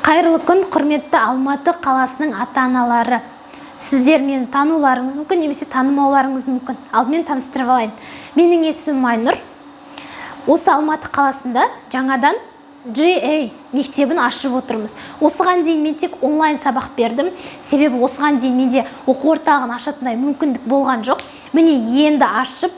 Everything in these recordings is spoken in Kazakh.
Қайырлы күн, құрметті Алматы қаласының ата-аналары. Сіздер мені тануларыңыз мүмкін, немесе танымауларыңыз мүмкін. Алдымен таныстырып алайын. Менің есімім Айнұр. Осы Алматы қаласында жаңадан GA мектебін ашып отырмыз. Осыған дейін мен тек онлайн сабақ бердім. Себебі осыған дейін менде оқу орталығын ашатындай мүмкіндік болған жоқ. Міне енді ашып,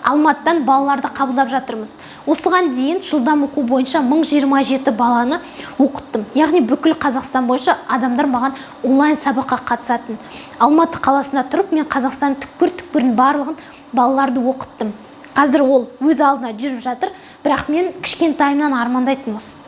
Алматыдан балаларды қабылдап жатырмыз. Осыған дейін жылдам оқу бойынша 1027 баланы оқыттым. Яғни бүкіл Қазақстан бойынша адамдар маған онлайн сабаққа қатысатын. Алматы қаласында тұрып, мен Қазақстан түкпір-түкпірін барлығын балаларды оқыттым. Қазір ол өз алдына жүріп жатыр, бірақ мен кішкентайымнан армандайтын осы.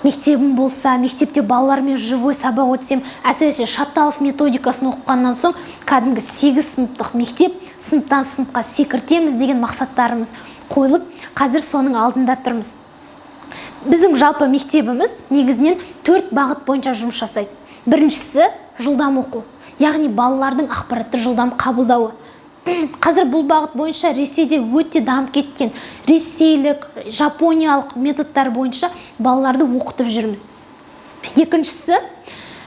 Мектебім болса, мектепте балалармен живой сабақ өтсем, әсіресе Шатталов методикасын оқығаннан соң, кәдімгі 8 сыныптық мектеп, сыныптан сыныпқа секіртеміз деген мақсаттарымыз қойылып, қазір соның алдында тұрмыз. Біздің жалпы мектебіміз негізінен 4 бағыт бойынша жұмыс жасайды. Біріншісі жылдам оқу, яғни балалардың ақпаратты жылдам қабылдауы. Қазір бұл бағыт бойынша Ресейде өте дамып кеткен ресейлік, жапониялық методтар бойынша балаларды оқытып жүрміз. Екіншісі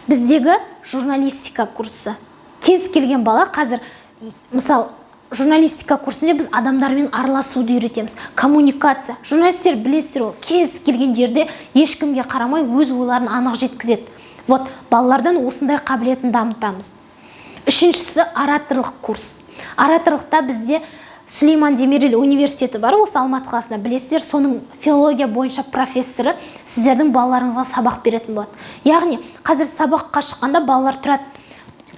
біздегі журналистика курсы. Кез келген бала қазір, мысалы, журналистика курсында біз адамдармен араласуды үйретеміз. Коммуникация. Журналистер білесіздер, кез келген жерде ешкімге қарамай өз ойларын анық жеткізеді. Вот, балалардан осындай қабілетін дамытамыз. Үшіншісі ораторлық курс. Ораторлықта бізде Сүлейман Демирел университеті бар, осы Алматы қаласында, білесіздер, соның филология бойынша профессоры сіздердің балаларыңызға сабақ беретін болады. Яғни қазір сабаққа шыққанда балалар тұрады,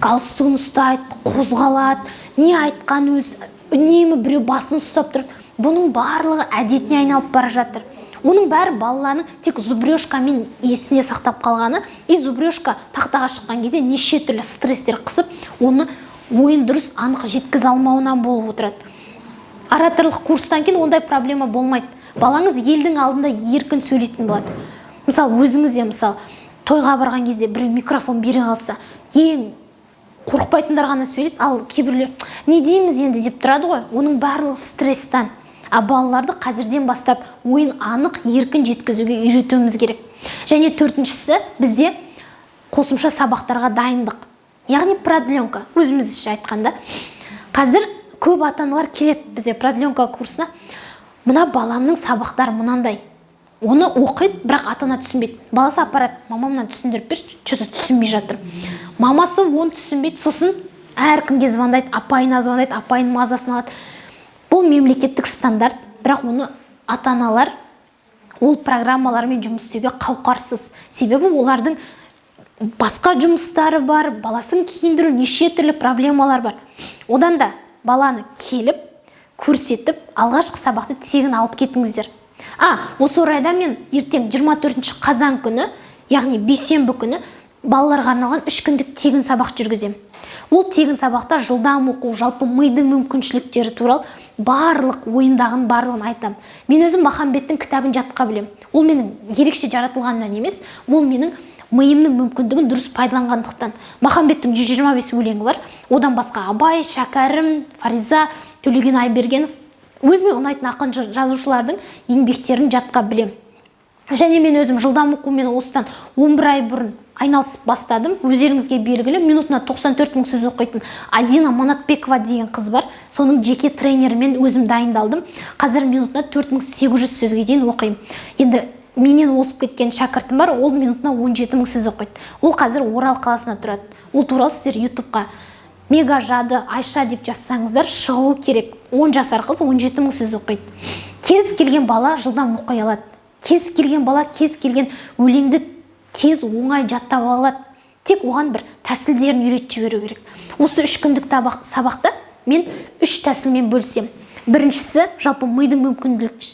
галстугын ұстайды, қозғалады, не айтқан өз, үнемі біреу басын ұстап тұрады. Бұның барлығы әдетіне айналып бара жатыр. Оның бәрі балаларының тек зубрежкамен есіне сақтап қалғаны, зубрежка тақтаға шыққан кезде неше түрлі стресстер қысып, оны ойын дұрыс анық жеткізе алмауынан болып отырады. Ораторлық курстан кейін ондай проблема болмайды. Балаңыз елдің алдында еркін сөйлейтін болады. Мысалы, өзіңізде, тойға барған кезде біреу микрофон бере қалса, ең қорықпайтындар ғана сөйлейді, ал кейбіреулер не дейміз енді деп тұрады ғой. Оның барлығы стресстан. А балаларды қазірден бастап ойын анық еркін жеткізуге үйретуіміз керек. Және төртіншісі, бізде қосымша сабақтарға дайындық. Яғни продленка, өзімізше айтқанда. Қазір көп ата-аналар келеді бізде продленка курсына. Мына баламның сабақтары мынандай. Оны оқиды, бірақ ата-ана түсінбейді. Баласы апарады, мамамнан түсіндіріп берші, что-то түсінбей жатыр. Мамасы оны түсінбейді, сосын әркімге звондайды, апайына звондайды, апайының мазасын алады. Бұл мемлекеттік стандарт, бірақ оны ата-аналар ол программалармен жұмыс істеуге қауқарсыз. Себебі олардың басқа жұмыстары бар, баласын киіндіру, неше түрлі проблемалар бар. Одан да баланы келіп, көрсетіп, алғашқы сабақты тегін алып кетіңіздер. Осы орайда мен ертең 24 қазан күні, яғни бейсенбі күні, балаларға арналған 3 күндік тегін сабақ жүргіземін. Ол тегін сабақта жылдам оқу, жалпы мидың мүмкіншіліктері туралы барлық ойымдағын барлығын айтам. Мен өзім Махамбеттің кітабын жатқа білем. Ол менің ерекше жаратылғаннан емес, ол менің миымның мүмкіндігін дұрыс пайдаланғандықтан. Махамбеттің 125 өлеңі бар. Одан басқа Абай, Шәкәрім, Фариза, Төлеген Айбергенов, өзіме ұнайтын ақын жазушылардың еңбектерін жатқа білем. Және мен өзім жылдам оқумен осыдан 11 ай бұрын айналысып бастадым. Өздеріңізге белгілі, минутына 94 мың сөз оқитын Адина Манатбекова деген қыз бар. Соның жеке тренерімен өзім дайындалдым. Қазір минутына 4800 сөзге дейін оқимын. Енді менен озып кеткен шәкіртім бар, ол минутына 17 мың сөз оқиды. Ол қазір Орал қаласына тұрады. Ол туралы сіздер YouTube-қа Мега Жады Айша деп жазсаңыздар, шығуы керек. 10 жасар қыз 17 мың сөз оқиды. Кез келген бала жылдам оқи алады. Кез келген бала кез келген өлеңді тез оңай жаттап алады. Тек оған бір тәсілдерін үйретіп жіберу керек. Осы 3 күндік сабақта мен 3 тәсілмен бөлсем. Біріншісі, жалпы мидың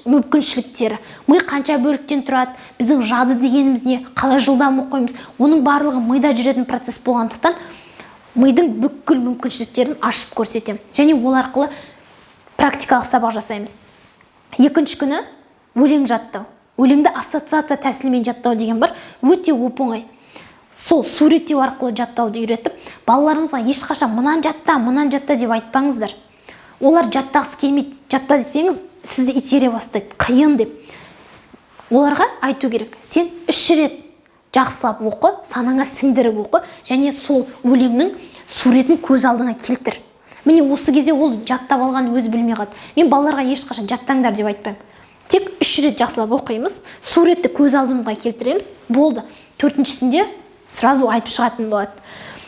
мүмкіншіліктері. Ми қанша бөліктен тұрады, біздің жады дегеніміз не, қалай жылдам оқимыз, оның барлығы мида жүретін процесс болғандықтан мидың бүкіл мүмкіншіліктерін ашып көрсетем. Және ол арқылы практикалық сабақ жасаймыз. Екінші күні өлең жаттау. Өлеңді ассоциация тәсілімен жаттау деген бар, өте оп-оңай. Сол суреттеу арқылы жаттауды үйретіп, балаларыңызға ешқашан мынан жатта деп айтпаңыздар. Олар жаттағысы келмейді. Жатта десеңіз, сізді итере бастайды, қиын деп. Оларға айту керек. Сен 3 рет жақсылап оқы, санаңа сіңдіріп оқы, және сол өлеңнің суретін көз алдыңа келтір. Міне осы кезде ол жаттап алған өзі білмей қалады. Мен балаларға ешқашан жаттаңдар деп айтпаймын. Тек 3 рет жақсылап оқимыз, суретті көз алдымызға келтіреміз, болды. 4-шісінде сразу айтып шығатын болады.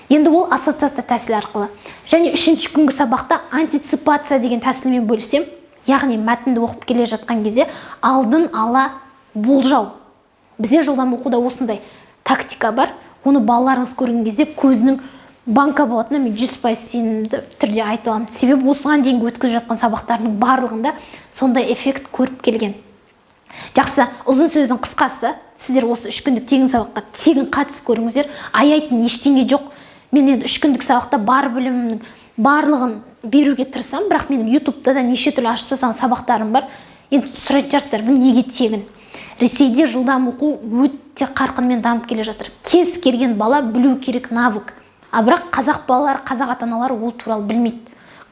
Енді ол ассоциация тәсілі арқылы. Және 3-ші күнгі сабақта антиципация деген тәсілмен бөлісем, яғни мәтінді оқып келе жатқан кезде алдын ала болжау. Бізде жылдам оқуда осындай тактика бар. Оны балаларыңыз көрген кезде көзінің банка болатынына мен 100% сенімді түрде айта аламын. Себебі осыған дейінгі өткізіп жатқан сабақтардың барлығында сондай эффект көріп келген. Жақсы, ұзын сөздің қысқасы, сіздер осы 3 күндік тегін сабаққа тегін қатысып көріңіздер. Аяйтын ештеңе жоқ. Мен енді 3 күндік сабақта бар білімімнің барлығын беруге тырысам, бірақ менің YouTube-та да неше түрлі ашып тастаған сабақтарым бар. Енді сұрайтын шығарсыздар, бұл неге тегін? Ресейде жылдам оқу өте қарқынмен дамып келе жатыр. Кез келген бала білу керек навык. А бірақ қазақ балалары, қазақ ата-аналары ол туралы білмейді.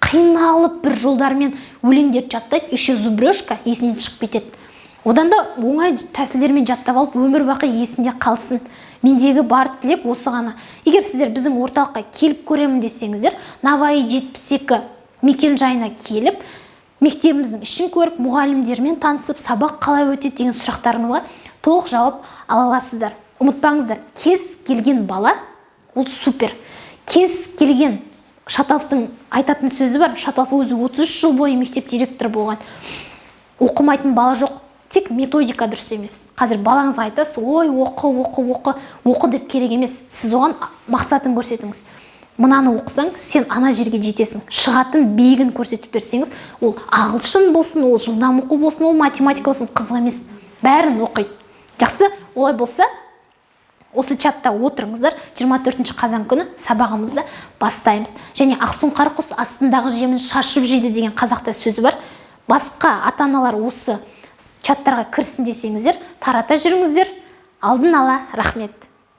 Қиналып бір жолдармен өлеңдерді жаттайды, еще зубрежка есінен шығып кетеді. Одан да оңай тәсілдермен жаттап алып, өмір бақи есінде қалсын. Мендегі бар тілек осы ғана. Егер сіздер біздің орталыққа келіп көремін десеңіздер, Navai 72 мекенжайына келіп, мектебіміздің ішін көріп, мұғалімдермен танысып, сабақ қалай өтеді деген сұрақтарыңызға толық жауап ала аласыздар. Ұмытпаңыздар, кез келген бала ол супер. Кез келген, Шаталовтың айтатын сөзі бар. Шаталов өзі 33 жыл бойы мектеп директоры болған. Оқымайтын бала жоқ. Тек методика дұрыс емес. Қазір балаңызға айтасыз, ой, оқы деп керек емес. Сіз оған мақсатын көрсетіңіз. Мынаны оқысаң, сен ана жерге жетесің. Шығатын биігін көрсетіп берсеңіз, ол ағылшын болсын, ол жылдам оқу болсын, ол математика болсын, қызық емес. Бәрін оқиды. Жақсы, олай болса, осы чатта отырыңыздар. 24 қазан күні сабағымызды бастаймыз. Және ақсұңқар құс астындағы жемін шашып жейді деген қазақта сөзі бар. Басқа ата-аналар осы чаттарға кірсін десеңіздер, тарата жүріңіздер. Алдын ала рахмет.